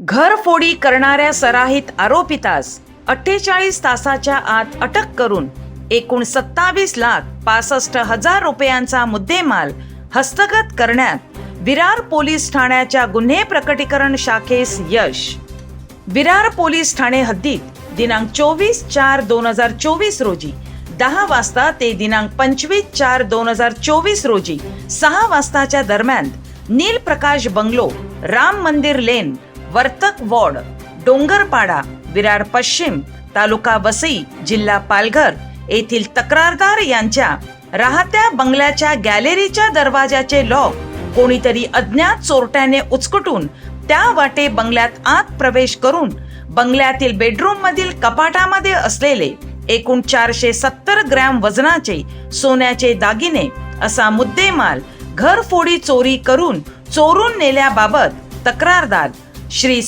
घरफोडी करणाऱ्या सराहित आरोपितास 48 तासाच्या आत अटक करून एकूण 27,65,000 रुपयांचा मुद्देमाल हस्तगत करण्यात विरार पोलीस ठाण्याच्या गुन्हे प्रकटीकरण शाखेस यश. विरार पोलीस ठाणे हद्दीत दिनांक 24/4/2024 रोजी 10 वाजता ते दिनांक 25/4/2024 रोजी 6 वाजताच्या दरम्यान नील प्रकाश बंगलो, राम मंदिर लेन, वर्तक वॉर्ड, डोंगरपाडा, विरार पश्चिम, तालुका वसई, जिल्हा पालघर येथील तक्रारदार यांच्या राहत्या बंगल्याच्या गॅलरीच्या दरवाजाचे लॉक कोणीतरी अज्ञात चोरट्याने उचकटून त्या वाटे बंगल्यात आत प्रवेश करून बंगल्यातील बेडरूम मधील कपाटामध्ये असलेले एकूण 470 ग्रॅम वजनाचे सोन्याचे दागिने असा मुद्देमाल घरफोडी चोरी करून चोरून नेल्याबाबत तक्रारदार श्री